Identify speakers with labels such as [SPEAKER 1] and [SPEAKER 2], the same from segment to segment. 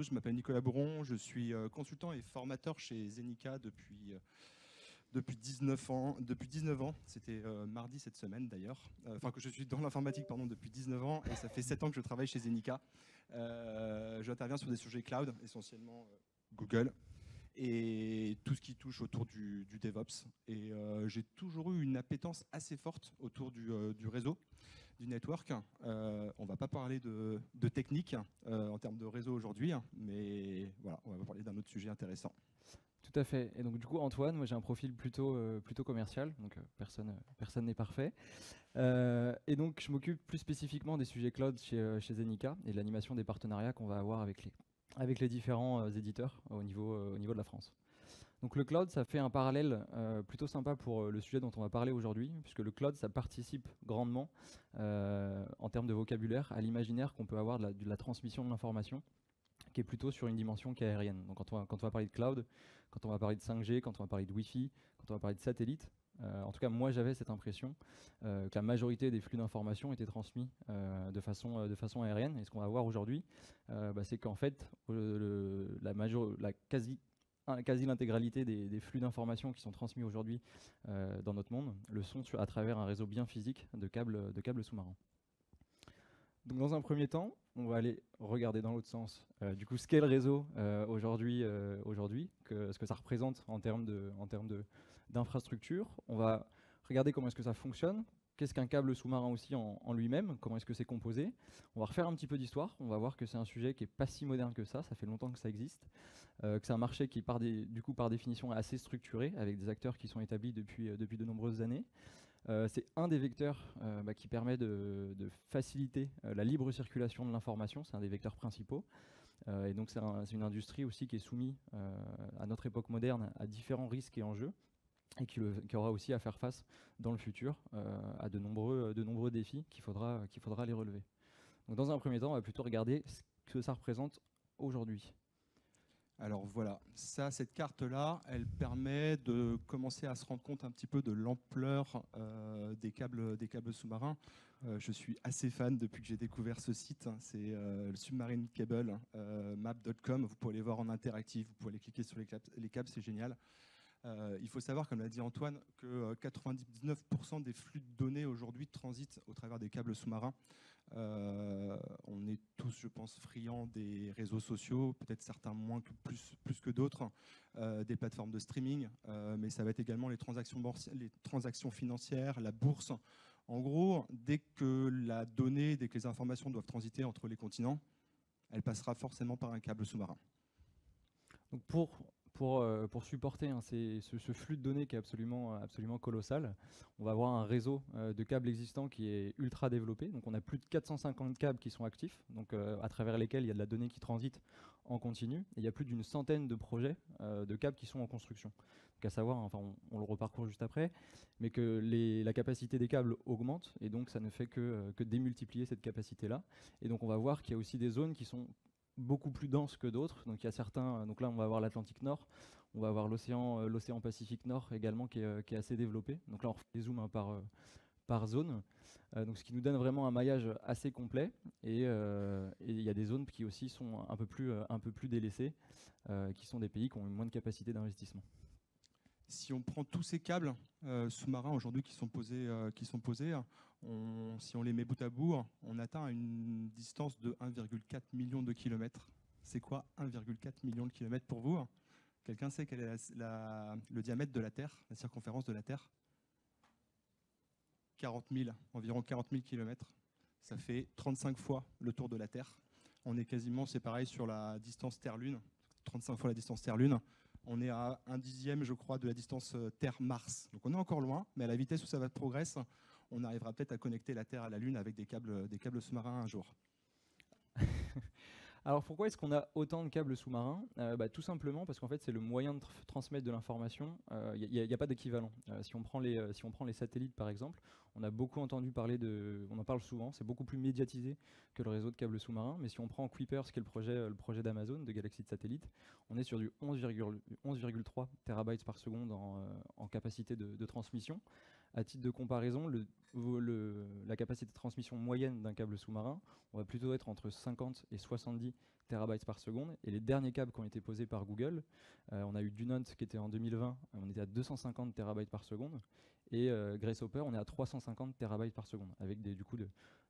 [SPEAKER 1] je m'appelle Nicolas Bourron, je suis consultant et formateur chez Zenica depuis 19 ans. Depuis 19 ans, c'était mardi cette semaine d'ailleurs. Enfin, que je suis dans l'informatique depuis 19 ans et ça fait 7 ans que je travaille chez Zenica. J'interviens sur des sujets cloud, essentiellement Google et tout ce qui touche autour du DevOps. Et j'ai toujours eu une appétence assez forte autour du réseau, du network. On ne va pas parler de technique en termes de réseau aujourd'hui, mais voilà, on va parler d'un autre sujet intéressant.
[SPEAKER 2] Tout à fait. Et donc du coup, Antoine, moi j'ai un profil plutôt commercial, donc personne n'est parfait. Et donc je m'occupe plus spécifiquement des sujets cloud chez Zenica et de l'animation des partenariats qu'on va avoir avec les différents éditeurs au niveau de la France. Donc le cloud, ça fait un parallèle plutôt sympa pour le sujet dont on va parler aujourd'hui, puisque le cloud, ça participe grandement en termes de vocabulaire à l'imaginaire qu'on peut avoir de la transmission de l'information, qui est plutôt sur une dimension qui est aérienne. Donc quand on va parler de cloud, quand on va parler de 5G, quand on va parler de Wi-Fi, quand on va parler de satellite, en tout cas moi j'avais cette impression que la majorité des flux d'informations étaient transmis de façon aérienne. Et ce qu'on va voir aujourd'hui, c'est qu'en fait la quasi l'intégralité des flux d'informations qui sont transmis aujourd'hui dans notre monde le sont à travers un réseau bien physique de câbles sous-marins. Donc dans un premier temps, on va aller regarder dans l'autre sens, du coup, ce qu'est le réseau aujourd'hui, ce que ça représente en termes d'infrastructure. On va regarder comment est-ce que ça fonctionne, qu'est-ce qu'un câble sous-marin aussi en lui-même, comment est-ce que c'est composé. On va refaire un petit peu d'histoire, on va voir que c'est un sujet qui n'est pas si moderne que ça fait longtemps que ça existe, que c'est un marché qui par définition est assez structuré, avec des acteurs qui sont établis depuis de nombreuses années. C'est un des vecteurs qui permet de faciliter la libre circulation de l'information, c'est un des vecteurs principaux. Et donc c'est une industrie aussi qui est soumise à notre époque moderne à différents risques et enjeux, et qui aura aussi à faire face dans le futur à de nombreux défis qu'il faudra aller relever. Donc dans un premier temps, on va plutôt regarder ce que ça représente aujourd'hui.
[SPEAKER 1] Alors voilà, cette carte-là, elle permet de commencer à se rendre compte un petit peu de l'ampleur des câbles sous-marins. Je suis assez fan depuis que j'ai découvert ce site. C'est le Submarine Cable, map.com. Vous pouvez aller voir en interactif, vous pouvez aller cliquer sur les câbles, c'est génial. Il faut savoir, comme l'a dit Antoine, que 99% des flux de données aujourd'hui transitent au travers des câbles sous-marins. On est tous, je pense, friands des réseaux sociaux, peut-être certains plus que d'autres, des plateformes de streaming, mais ça va être également les transactions financières, la bourse. En gros, dès que les informations doivent transiter entre les continents, elle passera forcément par un câble sous-marin.
[SPEAKER 2] Donc pour supporter ce flux de données qui est absolument colossal, on va avoir un réseau de câbles existants qui est ultra développé. Donc on a plus de 450 câbles qui sont actifs, donc à travers lesquels il y a de la donnée qui transite en continu. Et il y a plus d'une centaine de projets de câbles qui sont en construction. Donc à savoir, enfin on le reparcourt juste après, mais que la capacité des câbles augmente, et donc ça ne fait que démultiplier cette capacité-là. Et donc on va voir qu'il y a aussi des zones qui sont beaucoup plus denses que d'autres. Donc il y a certains. Donc là, on va avoir l'Atlantique Nord, on va avoir l'océan Pacifique Nord également qui est assez développé. Donc là, on refait des zooms par zone. Donc ce qui nous donne vraiment un maillage assez complet. Et il y a des zones qui aussi sont un peu plus délaissées, qui sont des pays qui ont moins de capacité d'investissement.
[SPEAKER 1] Si on prend tous ces câbles sous-marins aujourd'hui qui sont posés, si on les met bout à bout, on atteint une distance de 1,4 million de kilomètres. C'est quoi 1,4 million de kilomètres pour vous? Quelqu'un sait quel est le diamètre de la Terre, la circonférence de la Terre? 40 000, environ 40 000 kilomètres. Ça fait 35 fois le tour de la Terre. On est quasiment, c'est pareil sur la distance Terre-Lune, 35 fois la distance Terre-Lune. On est à 1/10, je crois, de la distance Terre-Mars. Donc on est encore loin, mais à la vitesse où ça va progresser, on arrivera peut-être à connecter la Terre à la Lune avec des câbles sous-marins un jour.
[SPEAKER 2] Alors pourquoi est-ce qu'on a autant de câbles sous-marins? Tout simplement parce qu'en fait c'est le moyen de transmettre de l'information. Il n'y a pas d'équivalent. Si on prend les satellites par exemple, on a beaucoup entendu parler on en parle souvent, c'est beaucoup plus médiatisé que le réseau de câbles sous-marins. Mais si on prend Kuiper, qui est le projet d'Amazon de galaxies de satellites, on est sur du 11,3 terabytes par seconde en capacité de transmission, À titre de comparaison, la capacité de transmission moyenne d'un câble sous-marin, on va plutôt être entre 50 et 70 terabytes par seconde. Et les derniers câbles qui ont été posés par Google, on a eu Dunant qui était en 2020, on était à 250 terabytes par seconde. Et Grace Hopper, on est à 350 terabytes par seconde, avec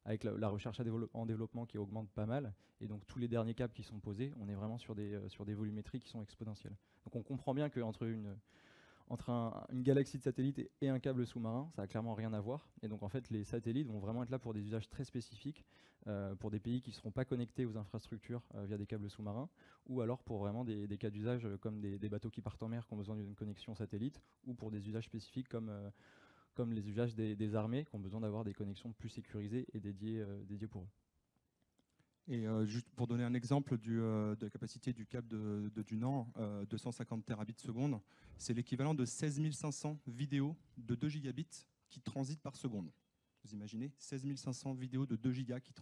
[SPEAKER 2] avec la recherche en développement qui augmente pas mal. Et donc tous les derniers câbles qui sont posés, on est vraiment sur des volumétries qui sont exponentielles. Donc on comprend bien qu'entre une galaxie de satellites et un câble sous-marin, ça n'a clairement rien à voir. Et donc en fait, les satellites vont vraiment être là pour des usages très spécifiques, pour des pays qui ne seront pas connectés aux infrastructures via des câbles sous-marins, ou alors pour vraiment des cas d'usage comme des bateaux qui partent en mer qui ont besoin d'une connexion satellite, ou pour des usages spécifiques comme les usages des armées qui ont besoin d'avoir des connexions plus sécurisées et dédiées pour eux.
[SPEAKER 1] Et juste pour donner un exemple de la capacité du câble de Dunant, 250 terabits seconde, c'est l'équivalent de 16 500 vidéos de 2 gigabits qui transitent par seconde. Vous imaginez 16 500 vidéos de 2 gigas qui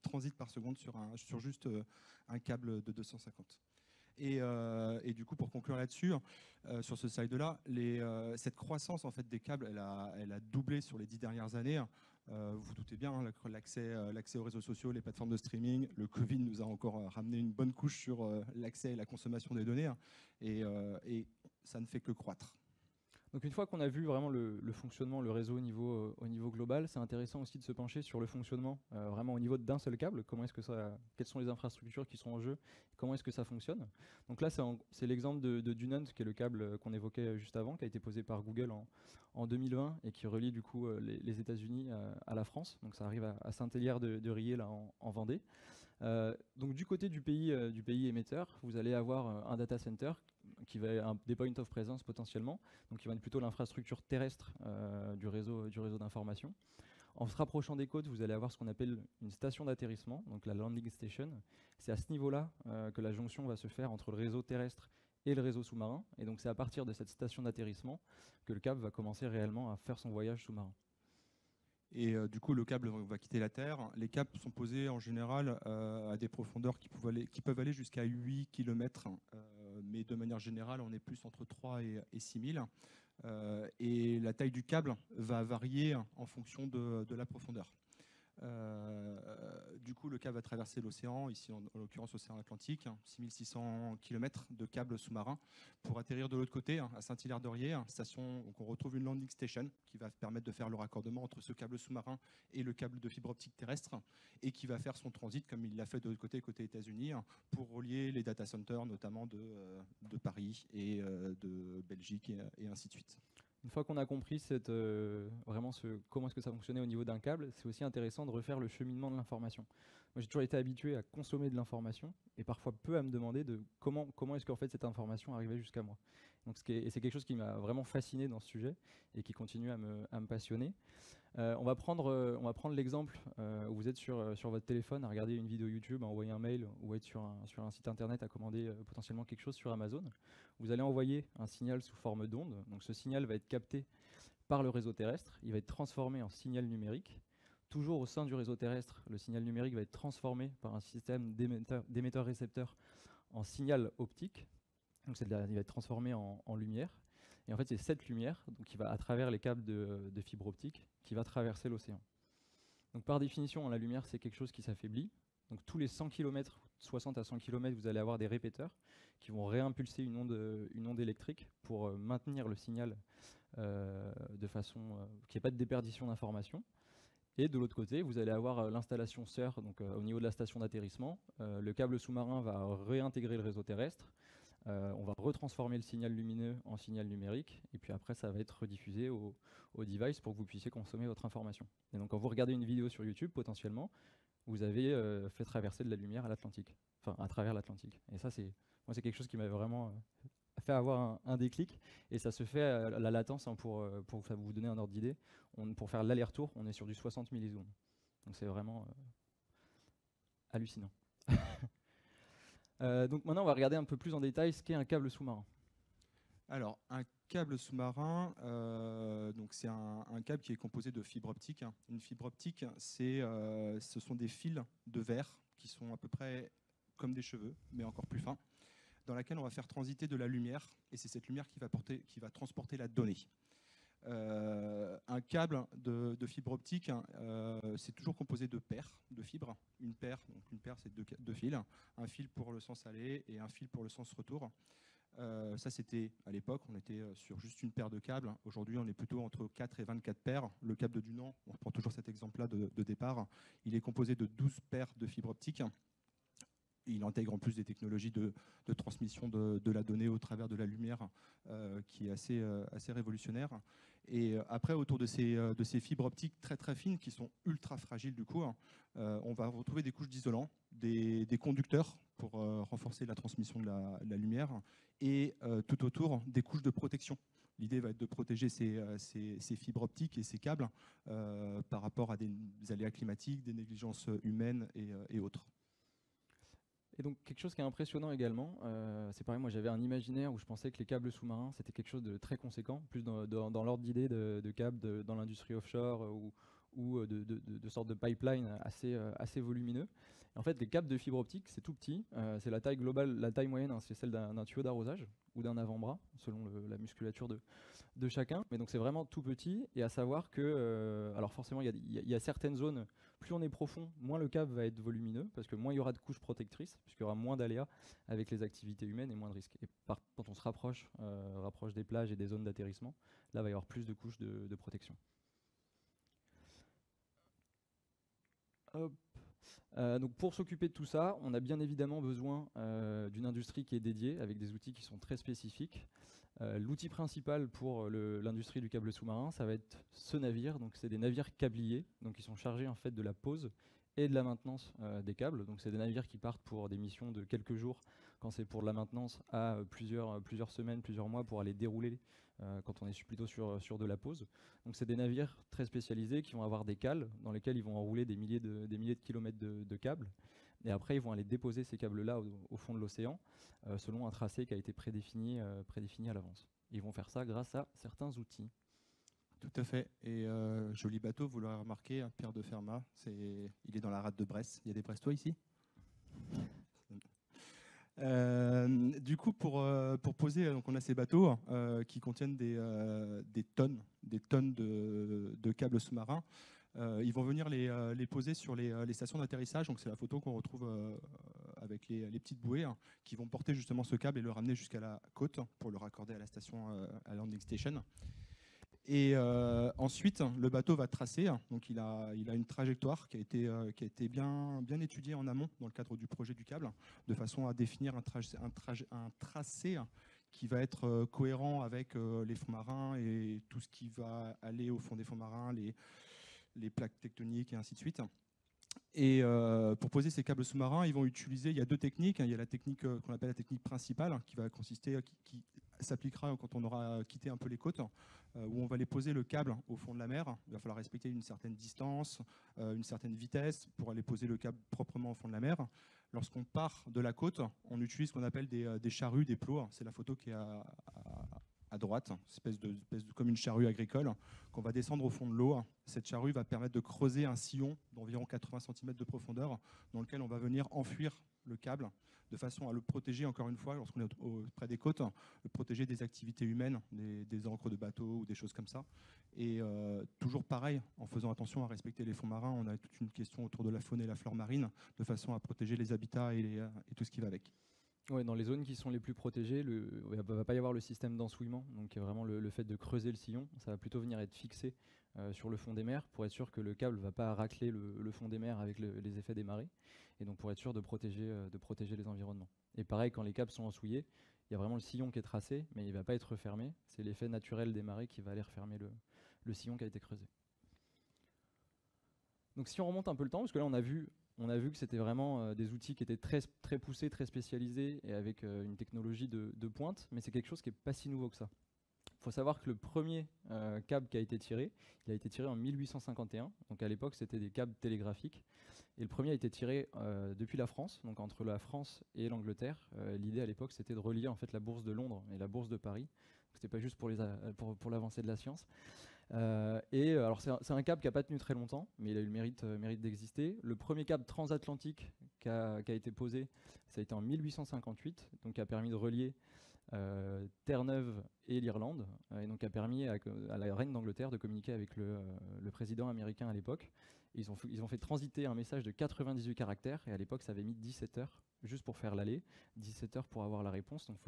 [SPEAKER 1] transitent par seconde sur juste un câble de 250. Et du coup, pour conclure là-dessus, sur ce slide-là, cette croissance en fait, des câbles, elle a doublé sur les 10 dernières années. Vous vous doutez bien, hein, l'accès aux réseaux sociaux, les plateformes de streaming, le Covid nous a encore ramené une bonne couche sur l'accès et la consommation des données, hein, et ça ne fait que croître.
[SPEAKER 2] Donc une fois qu'on a vu vraiment le fonctionnement, le réseau au niveau global, c'est intéressant aussi de se pencher sur le fonctionnement vraiment au niveau d'un seul câble. Quelles sont les infrastructures qui sont en jeu, comment est-ce que ça fonctionne. Donc là, c'est l'exemple de Dunant, qui est le câble qu'on évoquait juste avant, qui a été posé par Google en 2020 et qui relie du coup les États-Unis à la France. Donc ça arrive à Saint-Hélier de Riez, là, en Vendée. Donc du côté du pays émetteur, vous allez avoir un data center qui va être des points of presence potentiellement, donc qui va être plutôt l'infrastructure terrestre du réseau d'information. En se rapprochant des côtes, vous allez avoir ce qu'on appelle une station d'atterrissement, donc la landing station. C'est à ce niveau-là que la jonction va se faire entre le réseau terrestre et le réseau sous-marin. Et donc c'est à partir de cette station d'atterrissement que le câble va commencer réellement à faire son voyage sous-marin.
[SPEAKER 1] Et du coup, le câble va quitter la Terre. Les câbles sont posés en général à des profondeurs qui peuvent aller jusqu'à 8 km, mais de manière générale, on est plus entre 3 et 6 000. Et la taille du câble va varier en fonction de la profondeur. Du coup, le câble va traverser l'océan, ici en l'occurrence l'océan Atlantique, 6600 km de câbles sous-marins, pour atterrir de l'autre côté, à Saint-Hilaire-de-Riez, station où on retrouve une landing station qui va permettre de faire le raccordement entre ce câble sous-marin et le câble de fibre optique terrestre, et qui va faire son transit, comme il l'a fait de l'autre côté États-Unis, pour relier les data centers, notamment de Paris et de Belgique, et ainsi de suite.
[SPEAKER 2] Une fois qu'on a compris comment est-ce que ça fonctionnait au niveau d'un câble, c'est aussi intéressant de refaire le cheminement de l'information. Moi, j'ai toujours été habitué à consommer de l'information et parfois peu à me demander de comment est-ce qu'en fait cette information arrivait jusqu'à moi. Donc, c'est quelque chose qui m'a vraiment fasciné dans ce sujet et qui continue à me passionner. On va prendre l'exemple où vous êtes sur votre téléphone à regarder une vidéo YouTube, à envoyer un mail ou être sur un site internet à commander potentiellement quelque chose sur Amazon. Vous allez envoyer un signal sous forme d'onde. Donc ce signal va être capté par le réseau terrestre. Il va être transformé en signal numérique. Toujours au sein du réseau terrestre, le signal numérique va être transformé par un système d'émetteur-récepteur en signal optique. Donc il va être transformé en lumière. Et en fait, c'est cette lumière qui va à travers les câbles de fibre optique qui va traverser l'océan. Donc par définition, la lumière, c'est quelque chose qui s'affaiblit. Donc tous les 100 km, 60 à 100 km, vous allez avoir des répéteurs qui vont réimpulser une onde électrique pour maintenir le signal de façon qu'il n'y ait pas de déperdition d'informations. Et de l'autre côté, vous allez avoir l'installation SER, donc au niveau de la station d'atterrissement. Le câble sous-marin va réintégrer le réseau terrestre. On va retransformer le signal lumineux en signal numérique, et puis après ça va être rediffusé au device pour que vous puissiez consommer votre information. Et donc quand vous regardez une vidéo sur YouTube, potentiellement, vous avez fait traverser de la lumière à l'Atlantique, enfin à travers l'Atlantique. Et ça, c'est quelque chose qui m'avait vraiment fait avoir un déclic, et ça se fait à la latence, hein, pour vous donner un ordre d'idée. Pour faire l'aller-retour, on est sur du 60 millisecondes. Donc c'est vraiment hallucinant. Donc maintenant, on va regarder un peu plus en détail ce qu'est un câble sous-marin.
[SPEAKER 1] Alors, un câble sous-marin, donc c'est un câble qui est composé de fibre optique. Une fibre optique, ce sont des fils de verre qui sont à peu près comme des cheveux, mais encore plus fins, dans laquelle on va faire transiter de la lumière, et c'est cette lumière qui va transporter la donnée. Un câble de fibre optique, c'est toujours composé de paires de fibres. Une paire, c'est deux fils, un fil pour le sens aller et un fil pour le sens retour. Ça, c'était à l'époque, on était sur juste une paire de câbles. Aujourd'hui, on est plutôt entre 4 et 24 paires. Le câble de Dunant, on reprend toujours cet exemple-là de départ, il est composé de 12 paires de fibres optiques. Il intègre en plus des technologies de transmission de la donnée au travers de la lumière, qui est assez révolutionnaire. Et après, autour de ces fibres optiques très très fines, qui sont ultra fragiles du coup, on va retrouver des couches d'isolant, des conducteurs pour renforcer la transmission de la lumière, et tout autour, des couches de protection. L'idée va être de protéger ces fibres optiques et ces câbles par rapport à des aléas climatiques, des négligences humaines et autres.
[SPEAKER 2] Et donc quelque chose qui est impressionnant également, c'est pareil, moi j'avais un imaginaire où je pensais que les câbles sous-marins c'était quelque chose de très conséquent, plus dans l'ordre d'idée de câbles dans l'industrie offshore ou de sortes de pipeline assez volumineux. Et en fait les câbles de fibre optique c'est tout petit, c'est la taille globale, la taille moyenne, hein, c'est celle d'un tuyau d'arrosage ou d'un avant-bras selon la musculature de chacun, mais donc c'est vraiment tout petit. Et à savoir que, alors forcément il y a certaines zones, plus on est profond, moins le câble va être volumineux, parce que moins il y aura de couches protectrices, puisqu'il y aura moins d'aléas avec les activités humaines et moins de risques. Et quand on se rapproche des plages et des zones d'atterrissement, là il va y avoir plus de couches de protection. Hop. Donc pour s'occuper de tout ça, on a bien évidemment besoin d'une industrie qui est dédiée, avec des outils qui sont très spécifiques. L'outil principal pour l'industrie du câble sous-marin, ça va être ce navire. Donc c'est des navires câbliers, donc ils sont chargés en fait de la pose et de la maintenance des câbles. Donc c'est des navires qui partent pour des missions de quelques jours, quand c'est pour de la maintenance, à plusieurs semaines, plusieurs mois pour aller dérouler quand on est plutôt sur de la pose. Donc c'est des navires très spécialisés qui vont avoir des cales dans lesquelles ils vont enrouler des milliers de kilomètres de câbles. Et après, ils vont aller déposer ces câbles-là au fond de l'océan, selon un tracé qui a été prédéfini à l'avance. Ils vont faire ça grâce à certains outils.
[SPEAKER 1] Tout à fait. Et joli bateau, vous l'aurez remarqué, hein, Pierre de Fermat, il est dans la rade de Brest. Il y a des Brestois ici? Du coup, pour poser, donc on a ces bateaux qui contiennent des tonnes de câbles sous-marins. Ils vont venir les poser sur les stations d'atterrissage. Donc c'est la photo qu'on retrouve avec les petites bouées, hein, qui vont porter justement ce câble et le ramener jusqu'à la côte pour le raccorder à la station, à landing station. Et ensuite, le bateau va tracer. Donc il a une trajectoire qui a été bien étudiée en amont dans le cadre du projet du câble, de façon à définir un tracé qui va être cohérent avec les fonds marins et tout ce qui va aller au fond des fonds marins, les plaques tectoniques et ainsi de suite. Et pour poser ces câbles sous-marins, ils vont utiliser, il y a deux techniques. Il y a la technique qu'on appelle la technique principale, qui va consister, qui s'appliquera quand on aura quitté un peu les côtes, où on va les poser le câble au fond de la mer. Il va falloir respecter une certaine distance, une certaine vitesse pour aller poser le câble proprement au fond de la mer. Lorsqu'on part de la côte, on utilise ce qu'on appelle des charrues, des plots. C'est la photo qui est à droite, comme une charrue agricole, qu'on va descendre au fond de l'eau. Cette charrue va permettre de creuser un sillon d'environ 80 cm de profondeur, dans lequel on va venir enfouir le câble, de façon à le protéger, encore une fois, lorsqu'on est près des côtes, le protéger des activités humaines, des ancres de bateaux ou des choses comme ça. Et toujours pareil, en faisant attention à respecter les fonds marins, on a toute une question autour de la faune et la flore marine, de façon à protéger les habitats et tout ce qui va avec.
[SPEAKER 2] Ouais, dans les zones qui sont les plus protégées, il ne va pas y avoir le système d'ensouillement, donc vraiment le fait de creuser le sillon, ça va plutôt venir être fixé sur le fond des mers pour être sûr que le câble ne va pas racler le fond des mers avec les effets des marées, et donc pour être sûr de protéger les environnements. Et pareil, quand les câbles sont ensouillés, il y a vraiment le sillon qui est tracé, mais il ne va pas être refermé, c'est l'effet naturel des marées qui va aller refermer le sillon qui a été creusé. Donc si on remonte un peu le temps, parce que là on a vu que c'était vraiment des outils qui étaient très, très poussés, très spécialisés et avec une technologie de pointe, mais c'est quelque chose qui n'est pas si nouveau que ça. Il faut savoir que le premier câble qui a été tiré, il a été tiré en 1851, donc à l'époque c'était des câbles télégraphiques, et le premier a été tiré depuis la France, donc entre la France et l'Angleterre. L'idée à l'époque c'était de relier en fait la bourse de Londres et la bourse de Paris, c'était pas juste pour l'avancée de la science. Alors c'est un câble qui n'a pas tenu très longtemps, mais il a eu le mérite d'exister. Le premier câble transatlantique qui a été posé, ça a été en 1858, donc qui a permis de relier Terre-Neuve et l'Irlande, et donc a permis à la reine d'Angleterre de communiquer avec le président américain à l'époque. Ils ont fait transiter un message de 98 caractères, et à l'époque ça avait mis 17 heures juste pour faire l'aller, 17 heures pour avoir la réponse. Donc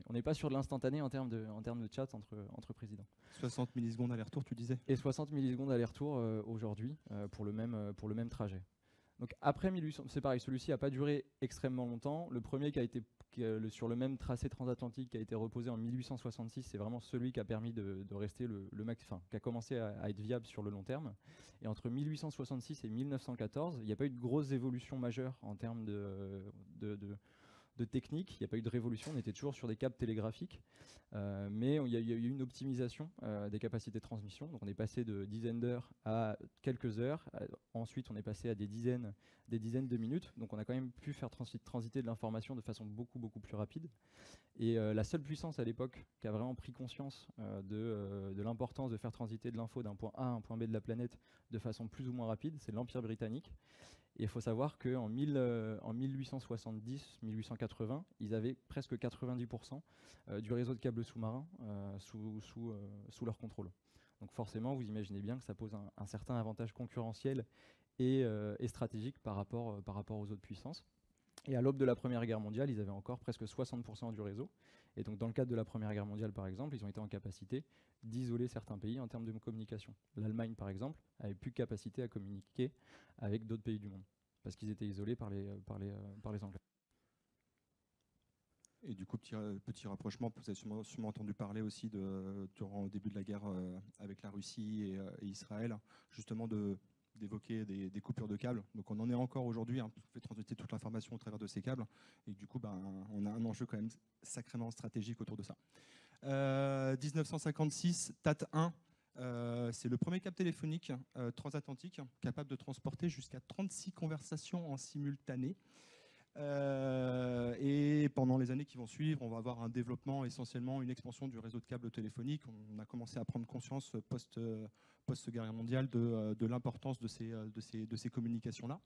[SPEAKER 2] on n'est pas sur de l'instantané en termes de chat entre présidents.
[SPEAKER 1] 60 millisecondes aller-retour, tu disais?
[SPEAKER 2] Et 60 millisecondes aller-retour aujourd'hui pour le même trajet. Donc après 1800, c'est pareil, celui-ci n'a pas duré extrêmement longtemps. Le premier sur le même tracé transatlantique qui a été reposé en 1866, c'est vraiment celui qui a permis de rester qui a commencé à être viable sur le long terme. Et entre 1866 et 1914, il n'y a pas eu de grosses évolutions majeures en termes de technique, il n'y a pas eu de révolution, on était toujours sur des câbles télégraphiques, mais il y a eu une optimisation des capacités de transmission. Donc on est passé de dizaines d'heures à quelques heures, ensuite on est passé à des dizaines de minutes, donc on a quand même pu faire transiter de l'information de façon beaucoup plus rapide. Et la seule puissance à l'époque qui a vraiment pris conscience de l'importance de faire transiter de l'info d'un point A à un point B de la planète de façon plus ou moins rapide, c'est l'Empire britannique. Et il faut savoir qu'en 1870-1880, ils avaient presque 90% du réseau de câbles sous-marins sous leur contrôle. Donc forcément, vous imaginez bien que ça pose un certain avantage concurrentiel et stratégique par rapport aux autres puissances. Et à l'aube de la Première Guerre mondiale, ils avaient encore presque 60% du réseau. Et donc dans le cadre de la Première Guerre mondiale, par exemple, ils ont été en capacité d'isoler certains pays en termes de communication. L'Allemagne, par exemple, avait plus de capacité à communiquer avec d'autres pays du monde, parce qu'ils étaient isolés par les Anglais.
[SPEAKER 1] Et du coup, petit rapprochement, vous avez sûrement entendu parler aussi durant le début de la guerre avec la Russie et Israël, justement d'évoquer des coupures de câbles. Donc on en est encore aujourd'hui, on fait transiter toute l'information au travers de ces câbles, et du coup on a un enjeu quand même sacrément stratégique autour de ça. 1956, TAT1, c'est le premier câble téléphonique transatlantique capable de transporter jusqu'à 36 conversations en simultané. Et pendant les années qui vont suivre, on va avoir un développement, essentiellement une expansion du réseau de câbles téléphoniques. On a commencé à prendre conscience post-guerre mondiale de l'importance de ces communications-là.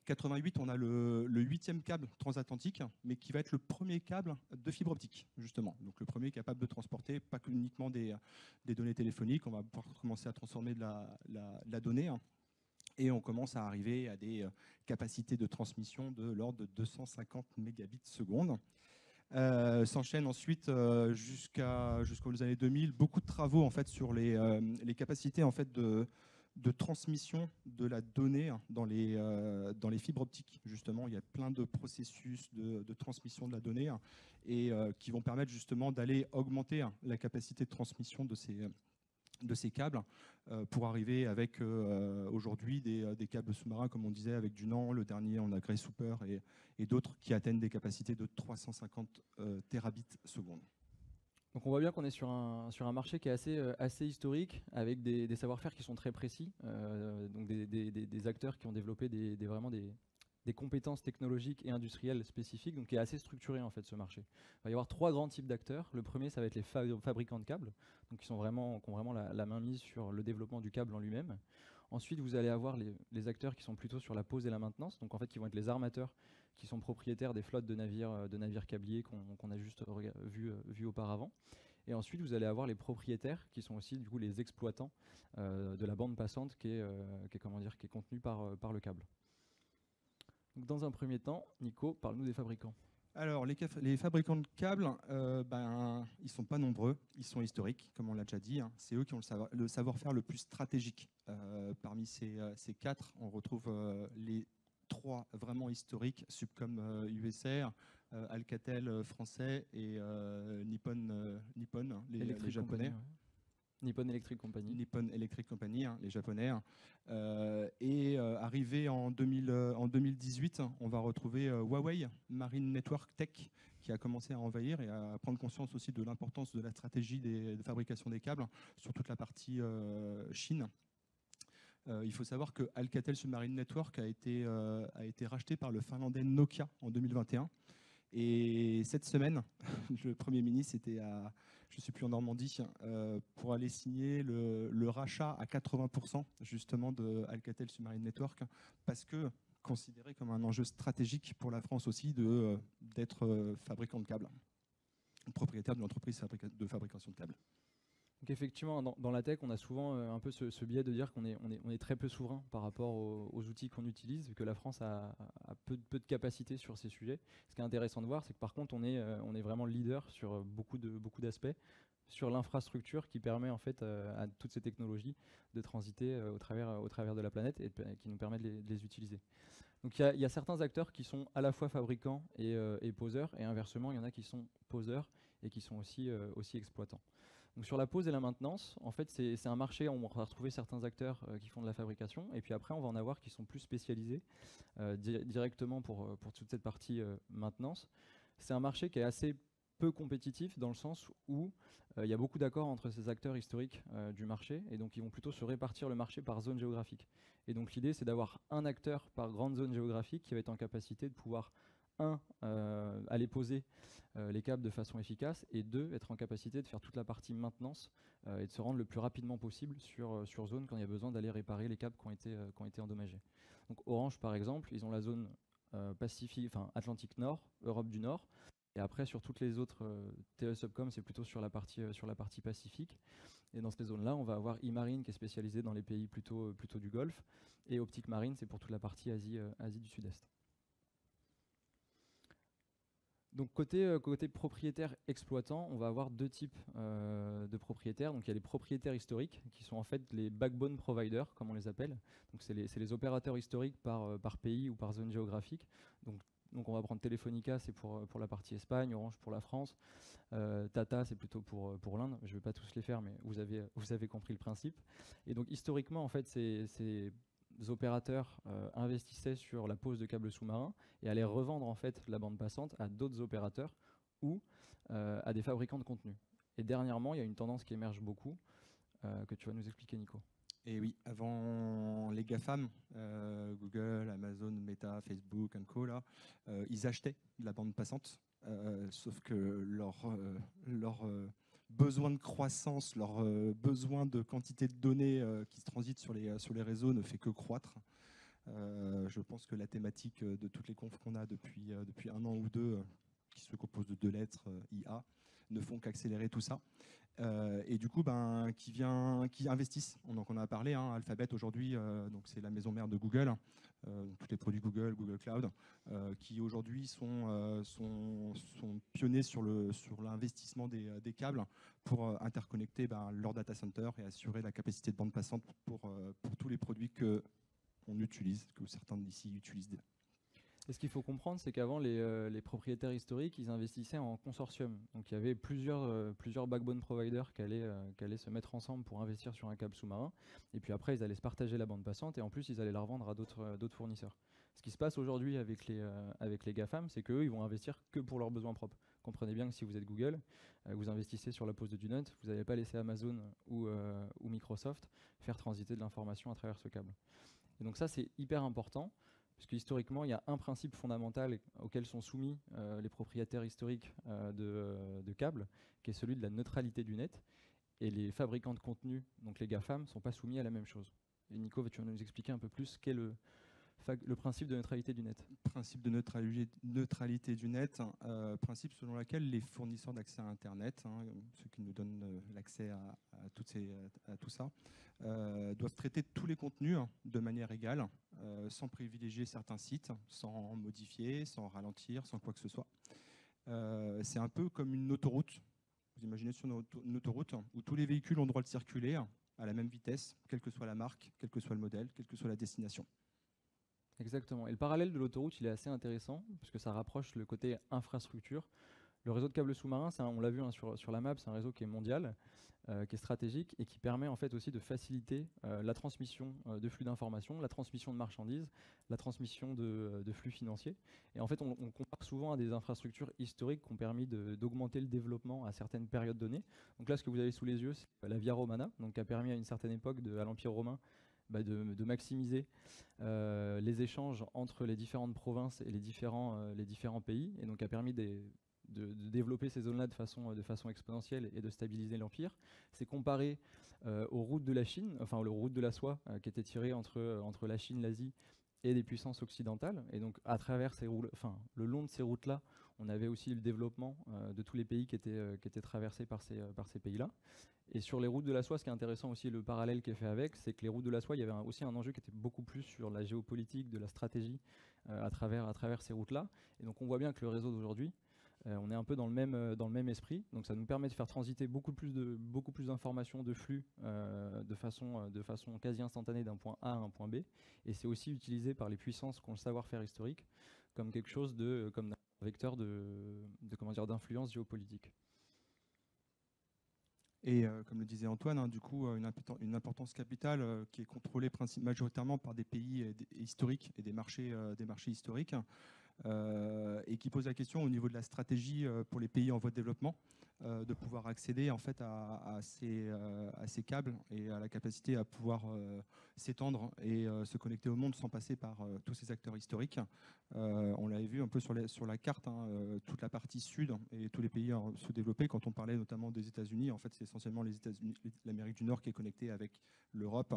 [SPEAKER 1] 88, on a le 8e câble transatlantique, mais qui va être le premier câble de fibre optique, justement. Donc le premier capable de transporter pas uniquement des données téléphoniques, on va pouvoir commencer à transformer de la donnée. Et on commence à arriver à des capacités de transmission de l'ordre de 250 mégabits seconde. S'enchaîne ensuite jusqu'aux années 2000 beaucoup de travaux en fait sur les capacités en fait de transmission de la donnée dans les fibres optiques. Justement, il y a plein de processus de transmission de la donnée et qui vont permettre justement d'aller augmenter la capacité de transmission de ces câbles pour arriver avec aujourd'hui des câbles sous-marins, comme on disait, avec du NAN. Le dernier, on a Grace Hopper et d'autres qui atteignent des capacités de 350 terabits seconde.
[SPEAKER 2] Donc on voit bien qu'on est sur un marché qui est assez historique, avec des savoir-faire qui sont très précis, donc des acteurs qui ont développé vraiment des compétences technologiques et industrielles spécifiques, donc qui est assez structuré en fait ce marché. Il va y avoir 3 grands types d'acteurs. Le premier, ça va être les fabricants de câbles, donc qui ont vraiment la main mise sur le développement du câble en lui-même. Ensuite, vous allez avoir les acteurs qui sont plutôt sur la pose et la maintenance, donc en fait qui vont être les armateurs qui sont propriétaires des flottes de navires câbliers qu'on a juste vu auparavant. Et ensuite, vous allez avoir les propriétaires qui sont aussi du coup les exploitants de la bande passante qui est contenue par le câble. Donc dans un premier temps, Nico, parle-nous des fabricants.
[SPEAKER 1] Alors, les fabricants de câbles, ils ne sont pas nombreux, ils sont historiques, comme on l'a déjà dit. C'est eux qui ont le savoir-faire le plus stratégique. Parmi ces 4, on retrouve les 3 vraiment historiques, Subcom USR, Alcatel français et Nippon, les japonais.
[SPEAKER 2] Nippon Electric Company.
[SPEAKER 1] Nippon Electric Company, les japonais. Arrivé en 2018, on va retrouver Huawei Marine Network Tech, qui a commencé à envahir et à prendre conscience aussi de l'importance de la stratégie de fabrication des câbles sur toute la partie Chine. Il faut savoir que Alcatel Submarine Network a été racheté par le finlandais Nokia en 2021. Et cette semaine, le Premier ministre était je ne sais plus, en Normandie, pour aller signer le rachat à 80% justement de Alcatel Submarine Network, parce que considéré comme un enjeu stratégique pour la France aussi d'être fabricant de câbles. propriétaire d'une entreprise de fabrication de câbles.
[SPEAKER 2] Donc effectivement, dans la tech, on a souvent un peu ce biais de dire qu'on est très peu souverain par rapport aux outils qu'on utilise, vu que la France a peu de capacité sur ces sujets. Ce qui est intéressant de voir, c'est que par contre, on est vraiment leader sur beaucoup d'aspects, sur l'infrastructure qui permet en fait à toutes ces technologies de transiter au travers de la planète et qui nous permet de les utiliser. Donc il y a certains acteurs qui sont à la fois fabricants et poseurs, et inversement, il y en a qui sont poseurs et qui sont aussi exploitants. Donc sur la pose et la maintenance, en fait, c'est un marché où on va retrouver certains acteurs qui font de la fabrication, et puis après, on va en avoir qui sont plus spécialisés directement pour toute cette partie maintenance. C'est un marché qui est assez peu compétitif dans le sens où il y a beaucoup d'accords entre ces acteurs historiques du marché, et donc ils vont plutôt se répartir le marché par zone géographique. Et donc l'idée, c'est d'avoir un acteur par grande zone géographique qui va être en capacité de pouvoir, aller poser les câbles de façon efficace, et deux, être en capacité de faire toute la partie maintenance et de se rendre le plus rapidement possible sur zone quand il y a besoin d'aller réparer les câbles qui ont été endommagés. Donc Orange, par exemple, ils ont la zone Atlantique Nord, Europe du Nord, et après sur toutes les autres TE Subcom, c'est plutôt sur la partie Pacifique. Et dans ces zones-là, on va avoir E-Marine qui est spécialisé dans les pays plutôt du Golfe, et Optic Marine, c'est pour toute la partie Asie du Sud-Est. Donc côté propriétaire exploitant, on va avoir deux types de propriétaires. Donc il y a les propriétaires historiques qui sont en fait les backbone providers, comme on les appelle. Donc c'est les opérateurs historiques par pays ou par zone géographique. Donc on va prendre Telefonica, c'est pour la partie Espagne, Orange pour la France, Tata c'est plutôt pour l'Inde. Je ne vais pas tous les faire, mais vous avez compris le principe. Et donc historiquement, en fait, ces opérateurs investissaient sur la pose de câbles sous-marins et allaient revendre en fait la bande passante à d'autres opérateurs ou à des fabricants de contenu. Et dernièrement, il y a une tendance qui émerge beaucoup, que tu vas nous expliquer, Nico.
[SPEAKER 1] Et oui, avant les GAFAM, Google, Amazon, Meta, Facebook, Co, là, ils achetaient de la bande passante, sauf que leur besoin de croissance, leur besoin de quantité de données qui se transitent sur les réseaux ne fait que croître. Je pense que la thématique de toutes les confs qu'on a depuis un an ou deux, qui se compose de 2 lettres, IA, ne font qu'accélérer tout ça. Et du coup, qui investissent. Donc on en a parlé, Alphabet aujourd'hui, donc c'est la maison mère de Google, tous les produits Google, Google Cloud, qui aujourd'hui sont pionniers sur l'investissement des câbles pour interconnecter leur data center et assurer la capacité de bande passante pour tous les produits qu'on utilise, que certains d'ici utilisent déjà.
[SPEAKER 2] Et ce qu'il faut comprendre, c'est qu'avant, les propriétaires historiques, ils investissaient en consortium. Donc il y avait plusieurs backbone providers qui allaient se mettre ensemble pour investir sur un câble sous-marin. Et puis après, ils allaient se partager la bande passante et en plus, ils allaient la revendre à d'autres fournisseurs. Ce qui se passe aujourd'hui avec les GAFAM, c'est qu'eux, ils vont investir que pour leurs besoins propres. Comprenez bien que si vous êtes Google, vous investissez sur la pose de Dunant, vous n'allez pas laisser Amazon ou Microsoft faire transiter de l'information à travers ce câble. Et donc ça, c'est hyper important. Parce qu'historiquement, il y a un principe fondamental auquel sont soumis les propriétaires historiques de câbles, qui est celui de la neutralité du net. Et les fabricants de contenu, donc les GAFAM, ne sont pas soumis à la même chose. Et Nico, tu vas nous expliquer un peu plus qu'est le principe de neutralité du net.
[SPEAKER 1] Principe de neutralité du net, principe selon lequel les fournisseurs d'accès à Internet, ceux qui nous donnent l'accès à tout ça, doivent traiter tous les contenus de manière égale, sans privilégier certains sites, sans modifier, sans ralentir, sans quoi que ce soit. C'est un peu comme une autoroute. Vous imaginez sur une autoroute où tous les véhicules ont le droit de circuler à la même vitesse, quelle que soit la marque, quel que soit le modèle, quelle que soit la destination.
[SPEAKER 2] Exactement. Et le parallèle de l'autoroute, il est assez intéressant, parce que ça rapproche le côté infrastructure. Le réseau de câbles sous-marins, on l'a vu sur la map, c'est un réseau qui est mondial, qui est stratégique et qui permet en fait aussi de faciliter la transmission de flux d'informations, la transmission de marchandises, la transmission de flux financiers. Et en fait, on compare souvent à des infrastructures historiques qui ont permis d'augmenter le développement à certaines périodes données. Donc là, ce que vous avez sous les yeux, c'est la Via Romana, donc qui a permis à une certaine époque à l'Empire romain de maximiser les échanges entre les différentes provinces et les différents pays, et donc a permis de développer ces zones-là de façon exponentielle et de stabiliser l'Empire. C'est comparé aux routes de la Chine, enfin aux routes de la soie qui étaient tirées entre la Chine, l'Asie et des puissances occidentales. Et donc à travers le long de ces routes-là, on avait aussi le développement de tous les pays qui étaient traversés par ces pays-là. Et sur les routes de la soie, ce qui est intéressant aussi, le parallèle qui est fait avec, c'est que les routes de la soie, il y avait aussi un enjeu qui était beaucoup plus sur la géopolitique, de la stratégie à travers ces routes-là. Et donc on voit bien que le réseau d'aujourd'hui, on est un peu dans le même esprit. Donc ça nous permet de faire transiter beaucoup plus d'informations, de flux de façon quasi instantanée d'un point A à un point B. Et c'est aussi utilisé par les puissances qui ont le savoir-faire historique comme quelque chose comme un vecteur d'influence géopolitique.
[SPEAKER 1] Et comme le disait Antoine, hein, du coup, une importance capitale qui est contrôlée majoritairement par des pays historiques et des marchés historiques, et qui pose la question au niveau de la stratégie pour les pays en voie de développement, de pouvoir accéder en fait à ces câbles et à la capacité à pouvoir s'étendre et se connecter au monde sans passer par tous ces acteurs historiques. On l'avait vu un peu sur la carte, hein, toute la partie sud et tous les pays sous-développés. Quand on parlait notamment des États-Unis, en fait, c'est essentiellement les États-Unis, l'Amérique du Nord qui est connectée avec l'Europe.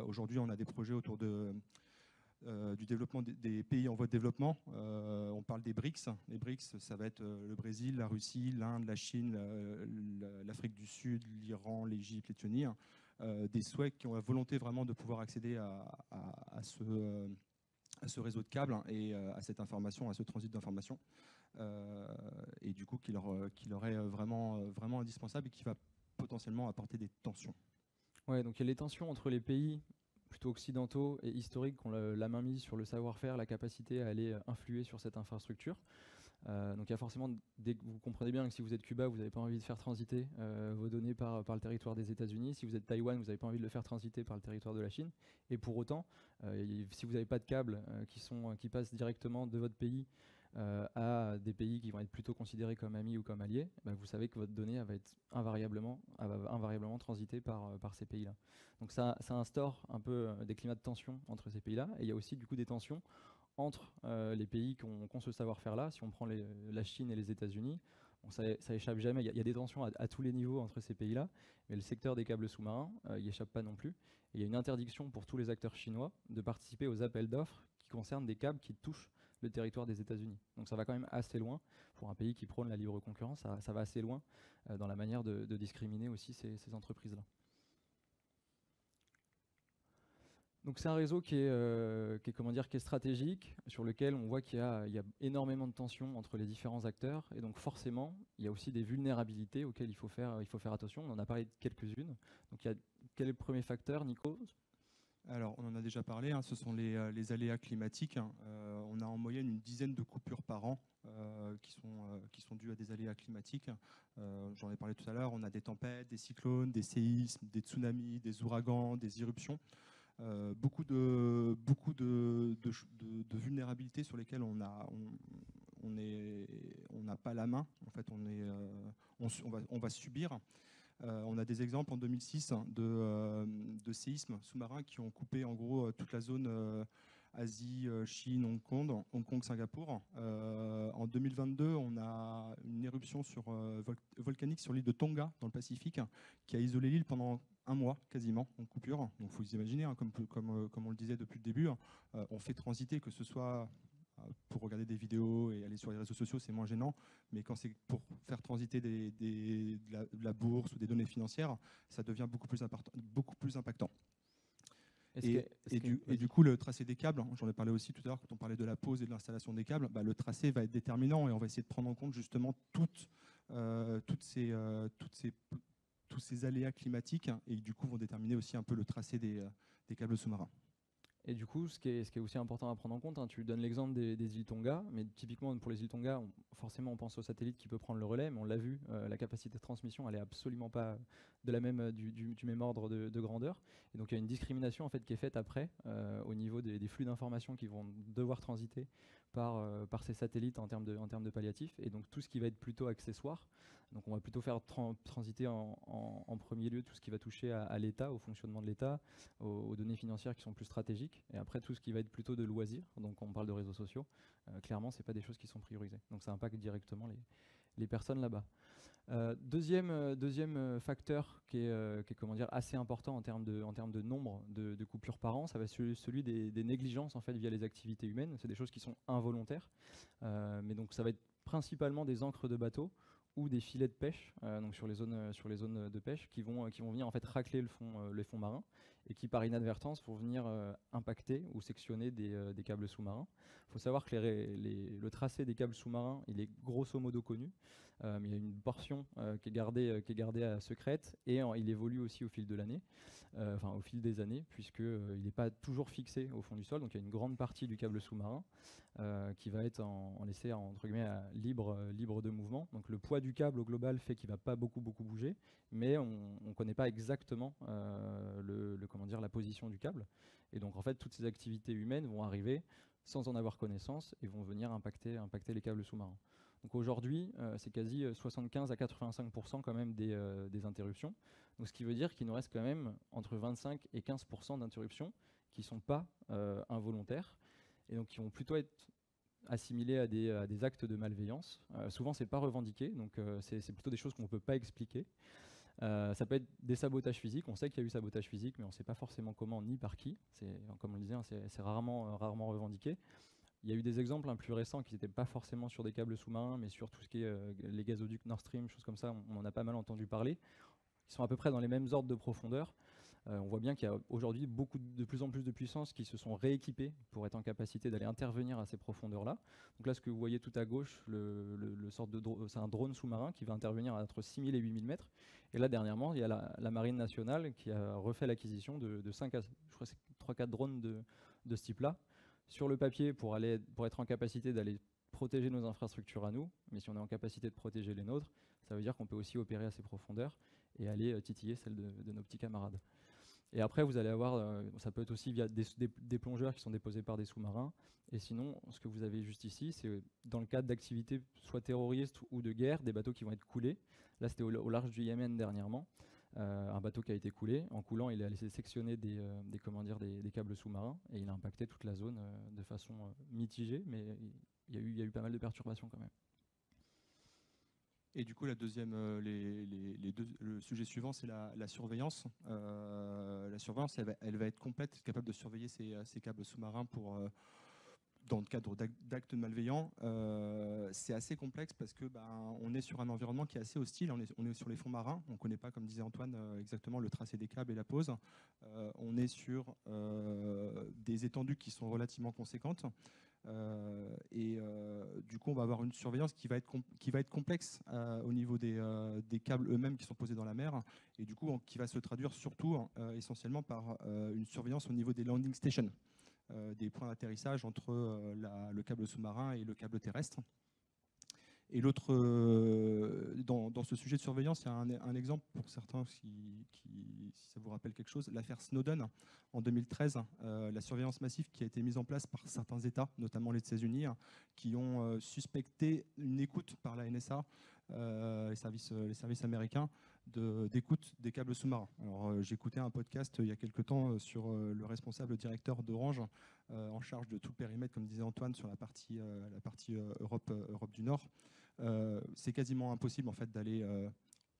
[SPEAKER 1] Aujourd'hui, on a des projets autour du développement des pays en voie de développement. On parle des BRICS. Les BRICS, ça va être le Brésil, la Russie, l'Inde, la Chine, l'Afrique du Sud, l'Iran, l'Égypte, l'Éthiopie. Des souhaits qui ont la volonté vraiment de pouvoir accéder à ce réseau de câbles et à cette information, à ce transit d'information. Et du coup, qui leur est vraiment indispensable et qui va potentiellement apporter des tensions.
[SPEAKER 2] Ouais, donc il y a les tensions entre les pays plutôt occidentaux et historiques qui ont la main mise sur le savoir-faire, la capacité à aller influer sur cette infrastructure. Donc il y a forcément, vous comprenez bien que si vous êtes Cuba, vous n'avez pas envie de faire transiter vos données par le territoire des États-Unis. Si vous êtes Taïwan, vous n'avez pas envie de le faire transiter par le territoire de la Chine. Et pour autant, si vous n'avez pas de câbles qui passent directement de votre pays à des pays qui vont être plutôt considérés comme amis ou comme alliés, bah vous savez que votre donnée va être invariablement transitée par ces pays-là. Donc ça instaure un peu des climats de tension entre ces pays-là. Et il y a aussi du coup des tensions entre les pays qui ont ce savoir-faire-là. Si on prend la Chine et les États-Unis, bon, ça échappe jamais. Il y a des tensions à tous les niveaux entre ces pays-là, mais le secteur des câbles sous-marins, il n'y échappe pas non plus. Et il y a une interdiction pour tous les acteurs chinois de participer aux appels d'offres qui concernent des câbles qui touchent le territoire des États-Unis. Donc ça va quand même assez loin. Pour un pays qui prône la libre concurrence, ça va assez loin dans la manière de discriminer aussi ces entreprises-là. Donc c'est un réseau qui est stratégique, sur lequel on voit qu'il y a énormément de tensions entre les différents acteurs, et donc forcément, il y a aussi des vulnérabilités auxquelles il faut faire attention. On en a parlé de quelques-unes. Donc quel est le premier facteur, Nico ?
[SPEAKER 1] Alors, on en a déjà parlé, hein, ce sont les aléas climatiques. On a en moyenne une dizaine de coupures par an qui sont dues à des aléas climatiques. J'en ai parlé tout à l'heure, on a des tempêtes, des cyclones, des séismes, des tsunamis, des ouragans, des éruptions. Beaucoup de vulnérabilités sur lesquelles on n'a pas la main. En fait, on va subir. On a des exemples en 2006 de séismes sous-marins qui ont coupé en gros toute la zone Asie, Chine, Hong Kong, Singapour. En 2022, on a une éruption volcanique sur l'île de Tonga dans le Pacifique qui a isolé l'île pendant un mois quasiment en coupure. Donc il faut vous imaginer, hein, comme on le disait depuis le début, on fait transiter, que ce soit pour regarder des vidéos et aller sur les réseaux sociaux, c'est moins gênant, mais quand c'est pour faire transiter de la bourse ou des données financières, ça devient beaucoup plus impactant. Et du coup, le tracé des câbles, j'en ai parlé aussi tout à l'heure quand on parlait de la pose et de l'installation des câbles, le tracé va être déterminant et on va essayer de prendre en compte justement tous ces aléas climatiques et du coup vont déterminer aussi un peu le tracé des câbles sous-marins.
[SPEAKER 2] Et du coup, ce qui est aussi important à prendre en compte, hein, tu donnes l'exemple des îles Tonga, mais typiquement pour les îles Tonga, forcément on pense au satellite qui peut prendre le relais, mais on l'a vu, la capacité de transmission, elle est absolument pas du même ordre de grandeur. Et donc il y a une discrimination en fait qui est faite après au niveau des flux d'informations qui vont devoir transiter par ces satellites en termes de palliatifs. Et donc tout ce qui va être plutôt accessoire, donc on va plutôt faire transiter en premier lieu tout ce qui va toucher à l'État, au fonctionnement de l'État, aux données financières qui sont plus stratégiques, et après tout ce qui va être plutôt de loisirs, donc on parle de réseaux sociaux, clairement c'est pas des choses qui sont priorisées, donc ça impacte directement les personnes là-bas. Deuxième facteur qui est comment dire, assez important en termes de nombre de coupures par an, ça va être celui des négligences en fait, via les activités humaines. C'est des choses qui sont involontaires, mais donc ça va être principalement des ancres de bateau ou des filets de pêche, donc sur les zones de pêche, qui vont venir en fait racler les fonds marins et qui par inadvertance vont venir impacter ou sectionner des câbles sous-marins. Il faut savoir que le tracé des câbles sous-marins, il est grosso modo connu, mais il y a une portion qui est gardée secrète et il évolue aussi au fil de l'année, enfin au fil des années, puisqu'il n'est pas toujours fixé au fond du sol. Donc il y a une grande partie du câble sous-marin qui va être laissé entre guillemets libre de mouvement. Donc le poids du câble au global fait qu'il ne va pas beaucoup bouger, mais on ne connaît pas exactement la position du câble. Et donc en fait toutes ces activités humaines vont arriver sans en avoir connaissance et vont venir impacter les câbles sous-marins. Donc aujourd'hui, c'est quasi 75 à 85% quand même des interruptions. Donc ce qui veut dire qu'il nous reste quand même entre 25 et 15% d'interruptions qui ne sont pas involontaires et donc qui vont plutôt être assimilés à des actes de malveillance. Souvent, ce n'est pas revendiqué, donc c'est plutôt des choses qu'on ne peut pas expliquer. Ça peut être des sabotages physiques. On sait qu'il y a eu sabotage physique, mais on ne sait pas forcément comment ni par qui. Comme on le disait, c'est rarement revendiqué. Il y a eu des exemples plus récents qui n'étaient pas forcément sur des câbles sous-marins, mais sur tout ce qui est les gazoducs Nord Stream, choses comme ça, on en a pas mal entendu parler. Ils sont à peu près dans les mêmes ordres de profondeur. On voit bien qu'il y a aujourd'hui de plus en plus de puissances qui se sont rééquipées pour être en capacité d'aller intervenir à ces profondeurs-là. Donc là, ce que vous voyez tout à gauche, c'est un drone sous-marin qui va intervenir à entre 6000 et 8000 mètres. Et là, dernièrement, il y a la Marine nationale qui a refait l'acquisition de 5 à, je crois, 3-4 drones de ce type-là. Sur le papier, pour être en capacité d'aller protéger nos infrastructures à nous, mais si on est en capacité de protéger les nôtres, ça veut dire qu'on peut aussi opérer à ces profondeurs et aller titiller celles de nos petits camarades. Et après, vous allez avoir, ça peut être aussi via des plongeurs qui sont déposés par des sous-marins. Et sinon, ce que vous avez juste ici, c'est dans le cadre d'activités soit terroristes ou de guerre, des bateaux qui vont être coulés. Là, c'était au large du Yémen dernièrement. Un bateau qui a été coulé. En coulant, il a laissé sectionner des câbles sous-marins et il a impacté toute la zone de façon mitigée, mais il y a eu pas mal de perturbations quand même.
[SPEAKER 1] Et du coup, le sujet suivant, c'est la surveillance. La surveillance, elle va être complète, capable de surveiller ces câbles sous-marins dans le cadre d'actes malveillants. C'est assez complexe parce que on est sur un environnement qui est assez hostile. On est sur les fonds marins. On ne connaît pas, comme disait Antoine, exactement le tracé des câbles et la pose. On est sur des étendues qui sont relativement conséquentes. Du coup, on va avoir une surveillance qui va être complexe au niveau des câbles eux-mêmes qui sont posés dans la mer, et du coup, qui va se traduire surtout essentiellement par une surveillance au niveau des landing stations, des points d'atterrissage entre le câble sous-marin et le câble terrestre. Et l'autre, dans ce sujet de surveillance, il y a un exemple pour certains, si ça vous rappelle quelque chose, l'affaire Snowden en 2013, la surveillance massive qui a été mise en place par certains États, notamment les États-Unis, qui ont suspecté une écoute par la NSA, les services américains, d'écoute des câbles sous-marins. Alors, j'écoutais un podcast il y a quelque temps sur le responsable directeur d'Orange en charge de tout le périmètre, comme disait Antoine, sur la partie Europe du Nord. C'est quasiment impossible en fait d'aller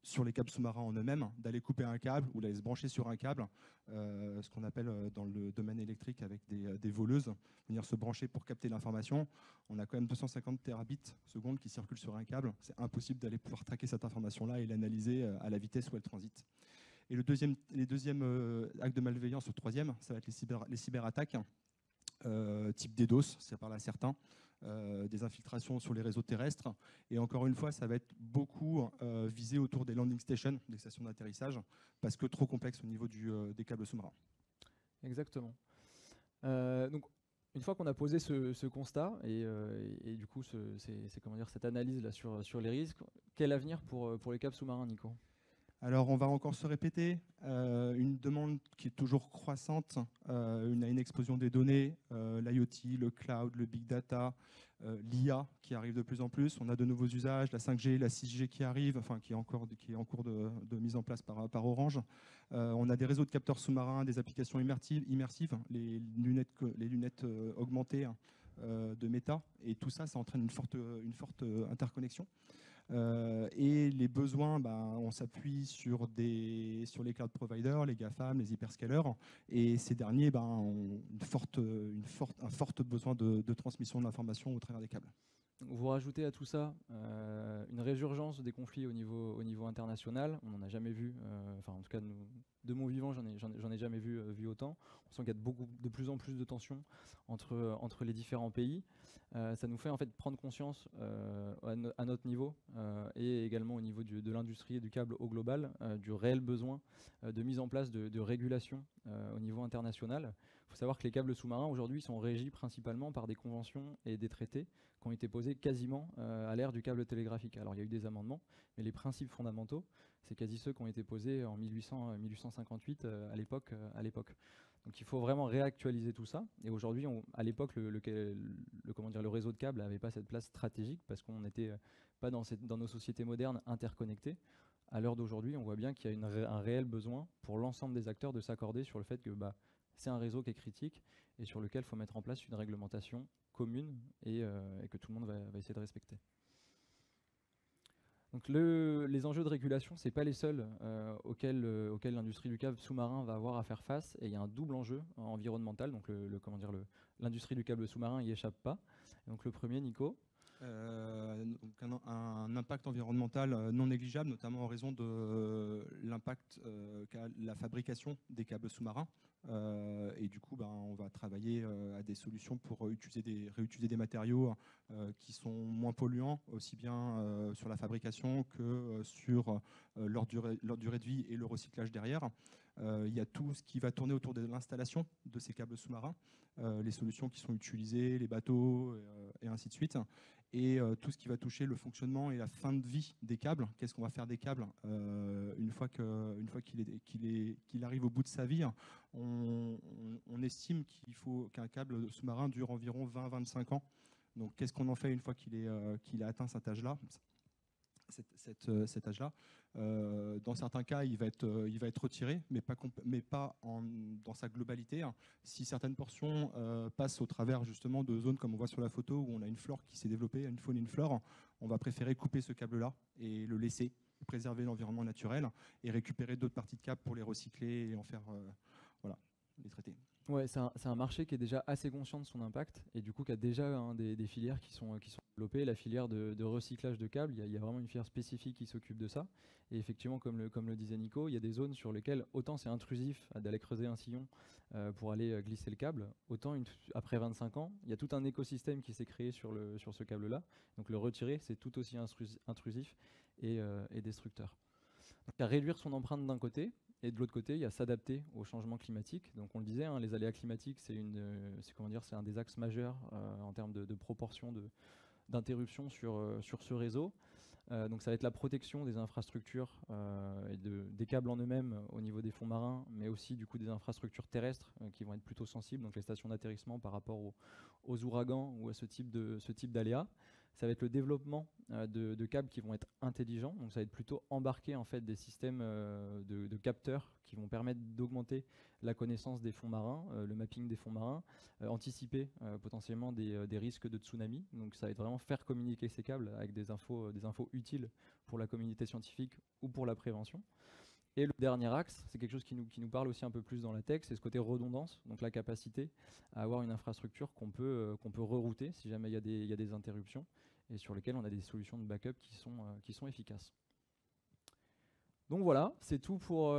[SPEAKER 1] sur les câbles sous-marins en eux-mêmes, d'aller couper un câble ou d'aller se brancher sur un câble, ce qu'on appelle dans le domaine électrique avec des voleuses, venir se brancher pour capter l'information. On a quand même 250 terabits secondes qui circulent sur un câble. C'est impossible d'aller pouvoir traquer cette information-là et l'analyser à la vitesse où elle transite. Et le deuxième acte de malveillance, le troisième, ça va être les cyberattaques, type DDoS, ça parle à certains. Des infiltrations sur les réseaux terrestres. Et encore une fois, ça va être beaucoup visé autour des landing stations, des stations d'atterrissage, parce que trop complexe au niveau des câbles sous-marins.
[SPEAKER 2] Exactement. Donc, une fois qu'on a posé ce constat et du coup cette analyse là sur les risques, quel avenir pour les câbles sous-marins, Nico ?
[SPEAKER 1] Alors, on va encore se répéter, une demande qui est toujours croissante, une explosion des données, l'IoT, le cloud, le big data, l'IA qui arrive de plus en plus. On a de nouveaux usages, la 5G, la 6G qui arrivent, enfin qui est en cours de mise en place par Orange. On a des réseaux de capteurs sous-marins, des applications immersives, les lunettes augmentées de Meta, et tout ça, ça entraîne une forte interconnexion. Et les besoins, on s'appuie sur les cloud providers, les GAFAM, les hyperscalers, et ces derniers ont un fort besoin de transmission de l'information au travers des câbles.
[SPEAKER 2] Vous rajoutez à tout ça une résurgence des conflits au niveau international. On n'en a jamais vu, enfin en tout cas de mon vivant, j'en ai jamais vu autant. On sent qu'il y a de plus en plus de tensions entre les différents pays. Ça nous fait en fait prendre conscience à notre niveau et également au niveau de l'industrie et du câble au global du réel besoin de mise en place de régulation au niveau international. Il faut savoir que les câbles sous-marins aujourd'hui sont régis principalement par des conventions et des traités qui ont été posés quasiment à l'ère du câble télégraphique. Alors il y a eu des amendements, mais les principes fondamentaux, c'est quasi ceux qui ont été posés en 1858 à l'époque. Donc il faut vraiment réactualiser tout ça. Et aujourd'hui, à l'époque, le réseau de câbles n'avait pas cette place stratégique parce qu'on n'était pas dans nos sociétés modernes interconnectées. À l'heure d'aujourd'hui, on voit bien qu'il y a un réel besoin pour l'ensemble des acteurs de s'accorder sur le fait que c'est un réseau qui est critique et sur lequel il faut mettre en place une réglementation commune et que tout le monde va essayer de respecter. Donc les enjeux de régulation, ce n'est pas les seuls auxquels l'industrie du câble sous-marin va avoir à faire face. Et il y a un double enjeu environnemental. Donc l'industrie du câble sous-marin n'y échappe pas. Donc le premier, Nico.
[SPEAKER 1] Donc un impact environnemental non négligeable, notamment en raison de l'impact qu'a la fabrication des câbles sous-marins. Et du coup, on va travailler à des solutions pour réutiliser des matériaux qui sont moins polluants, aussi bien sur la fabrication que sur leur durée de vie et le recyclage derrière. Il y a tout ce qui va tourner autour de l'installation de ces câbles sous-marins, les solutions qui sont utilisées, les bateaux et ainsi de suite. Et tout ce qui va toucher le fonctionnement et la fin de vie des câbles. Qu'est-ce qu'on va faire des câbles une fois qu'il arrive au bout de sa vie? On estime qu'il faut qu'un câble sous-marin dure environ 20-25 ans. Donc qu'est-ce qu'on en fait une fois qu'il a atteint cet âge-là? Cet âge-là. Dans certains cas, il va être retiré, mais pas dans sa globalité. Si certaines portions passent au travers justement de zones comme on voit sur la photo où on a une flore qui s'est développée, une faune et une flore, on va préférer couper ce câble-là et le laisser, préserver l'environnement naturel et récupérer d'autres parties de câble pour les recycler et en faire les traiter.
[SPEAKER 2] Ouais, c'est un marché qui est déjà assez conscient de son impact et du coup qui a déjà des filières qui sont développées. La filière de recyclage de câbles, il y a vraiment une filière spécifique qui s'occupe de ça. Et effectivement, comme le disait Nico, il y a des zones sur lesquelles autant c'est intrusif d'aller creuser un sillon pour aller glisser le câble, autant après 25 ans, il y a tout un écosystème qui s'est créé sur ce câble-là. Donc le retirer, c'est tout aussi intrusif et destructeur. Donc à réduire son empreinte d'un côté, et de l'autre côté, il y a s'adapter au changement climatique. Donc on le disait, les aléas climatiques, c'est un des axes majeurs en termes de proportion d'interruption sur ce réseau. Donc ça va être la protection des infrastructures et des câbles en eux-mêmes au niveau des fonds marins, mais aussi du coup des infrastructures terrestres qui vont être plutôt sensibles, donc les stations d'atterrissement par rapport aux ouragans ou à ce type d'aléas. Ça va être le développement de câbles qui vont être intelligents. Donc ça va être plutôt embarquer en fait des systèmes de capteurs qui vont permettre d'augmenter la connaissance des fonds marins, le mapping des fonds marins, anticiper potentiellement des risques de tsunami. Donc ça va être vraiment faire communiquer ces câbles avec des infos utiles pour la communauté scientifique ou pour la prévention. Et le dernier axe, c'est quelque chose qui nous parle aussi un peu plus dans la tech, c'est ce côté redondance, donc la capacité à avoir une infrastructure qu'on peut rerouter si jamais il y a des interruptions et sur lesquelles on a des solutions de backup qui sont efficaces. Donc voilà, c'est tout pour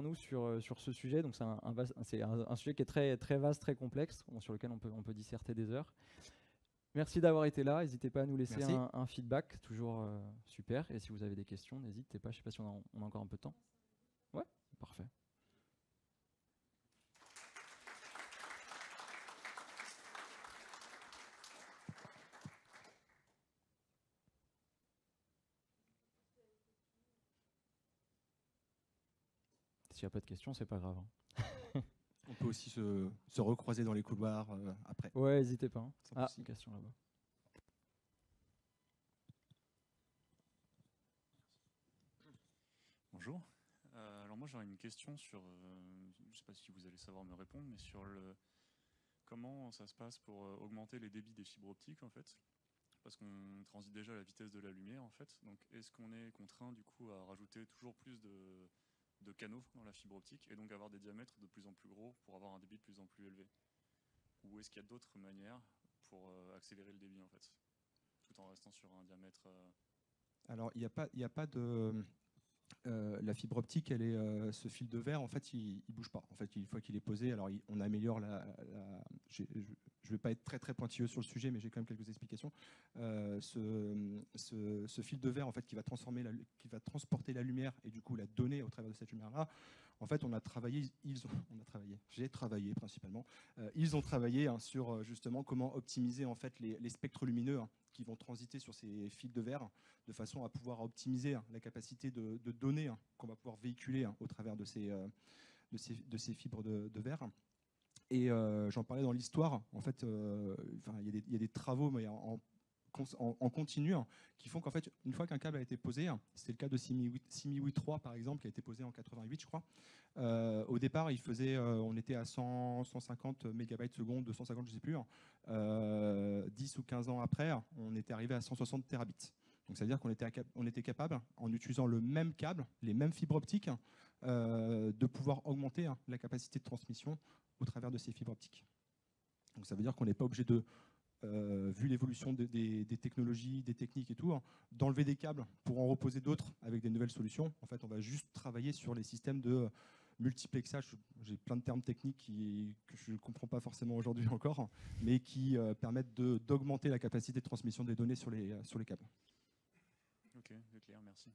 [SPEAKER 2] nous sur ce sujet. Donc c'est un sujet qui est très, très vaste, très complexe, sur lequel on peut disserter des heures. Merci d'avoir été là. N'hésitez pas à nous laisser un feedback, toujours super. Et si vous avez des questions, n'hésitez pas. Je ne sais pas si on a encore un peu de temps. Ouais, parfait. S'il n'y a pas de questions, c'est pas grave.
[SPEAKER 1] On peut aussi se recroiser dans les couloirs après.
[SPEAKER 2] Ouais, n'hésitez pas. Une question là-bas.
[SPEAKER 3] Bonjour. Alors moi j'aurais une question sur, je ne sais pas si vous allez savoir me répondre, mais sur comment ça se passe pour augmenter les débits des fibres optiques en fait, parce qu'on transite déjà à la vitesse de la lumière en fait. Donc est-ce qu'on est contraint du coup à rajouter toujours plus de canaux dans la fibre optique et donc avoir des diamètres de plus en plus gros pour avoir un débit de plus en plus élevé? Ou est-ce qu'il y a d'autres manières pour accélérer le débit en fait? en restant sur un diamètre
[SPEAKER 1] Alors, il n'y a pas de... la fibre optique, ce fil de verre, en fait, il bouge pas. En fait, une fois qu'il est posé, alors on améliore je ne vais pas être très pointilleux sur le sujet, mais j'ai quand même quelques explications. Ce fil de verre, en fait, qui va transporter la lumière et du coup la donner au travers de cette lumière-là. En fait, j'ai travaillé principalement. Ils ont travaillé sur justement comment optimiser en fait les spectres lumineux qui vont transiter sur ces fils de verre, de façon à pouvoir optimiser la capacité de données qu'on va pouvoir véhiculer au travers de ces fibres de verre. Et j'en parlais dans l'histoire. En fait, il y a des travaux, mais en continu, qui font qu'en fait, une fois qu'un câble a été posé, c'est le cas de SimiWi 3 par exemple, qui a été posé en 88, je crois. Au départ, on était à 150 mégabytes seconde, 250, je ne sais plus. 10 ou 15 ans après, on était arrivé à 160 terabits. Donc ça veut dire qu'on était capable, en utilisant le même câble, les mêmes fibres optiques, de pouvoir augmenter la capacité de transmission au travers de ces fibres optiques. Donc ça veut dire qu'on n'est pas obligé de, vu l'évolution des technologies, des techniques et tout, d'enlever des câbles pour en reposer d'autres avec des nouvelles solutions. En fait, on va juste travailler sur les systèmes de multiplexage. J'ai plein de termes techniques que je ne comprends pas forcément aujourd'hui encore, mais qui permettent d'augmenter la capacité de transmission des données sur les câbles.
[SPEAKER 3] Ok, c'est clair, merci.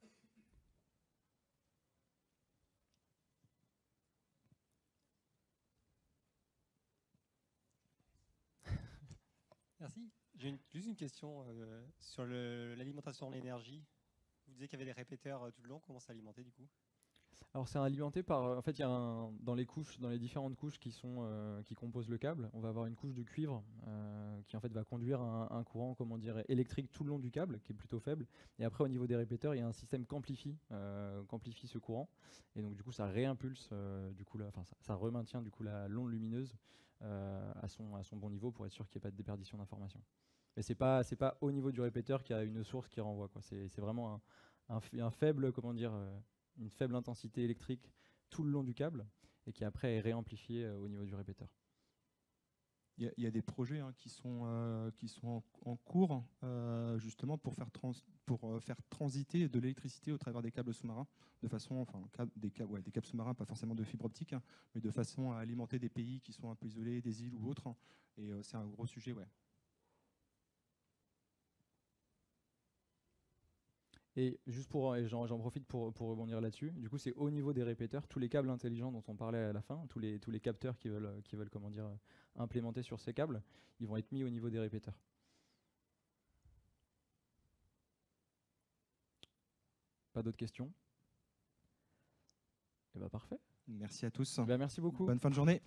[SPEAKER 4] Merci. J'ai juste une question sur l'alimentation en énergie. Vous disiez qu'il y avait des répéteurs tout le long. Comment s'alimenter du coup?
[SPEAKER 2] Alors c'est alimenté par, en fait, il y a dans les différentes couches qui composent le câble, on va avoir une couche de cuivre qui en fait va conduire un courant, comment dire, électrique tout le long du câble, qui est plutôt faible. Et après au niveau des répéteurs, il y a un système qui amplifie ce courant. Et donc du coup ça réimpulse, ça remaintient du coup la l'onde lumineuse à son bon niveau pour être sûr qu'il n'y ait pas de déperdition d'informations. Mais c'est pas au niveau du répéteur qu'il y a une source qui renvoie, quoi. C'est vraiment un faible, comment dire, une faible intensité électrique tout le long du câble et qui après est réamplifiée au niveau du répéteur.
[SPEAKER 1] Il y a des projets qui sont en cours justement pour faire transiter de l'électricité au travers des câbles sous-marins, de façon, des câbles sous-marins, pas forcément de fibre optique, mais de façon à alimenter des pays qui sont un peu isolés, des îles ou autres. Et c'est un gros sujet, ouais.
[SPEAKER 2] Et juste j'en profite pour rebondir là-dessus. Du coup, c'est au niveau des répéteurs, tous les câbles intelligents dont on parlait à la fin, tous les capteurs qui veulent comment dire, implémenter sur ces câbles, ils vont être mis au niveau des répéteurs. Pas d'autres questions? Eh bien, parfait.
[SPEAKER 1] Merci à tous.
[SPEAKER 2] Merci beaucoup.
[SPEAKER 1] Bonne fin de journée.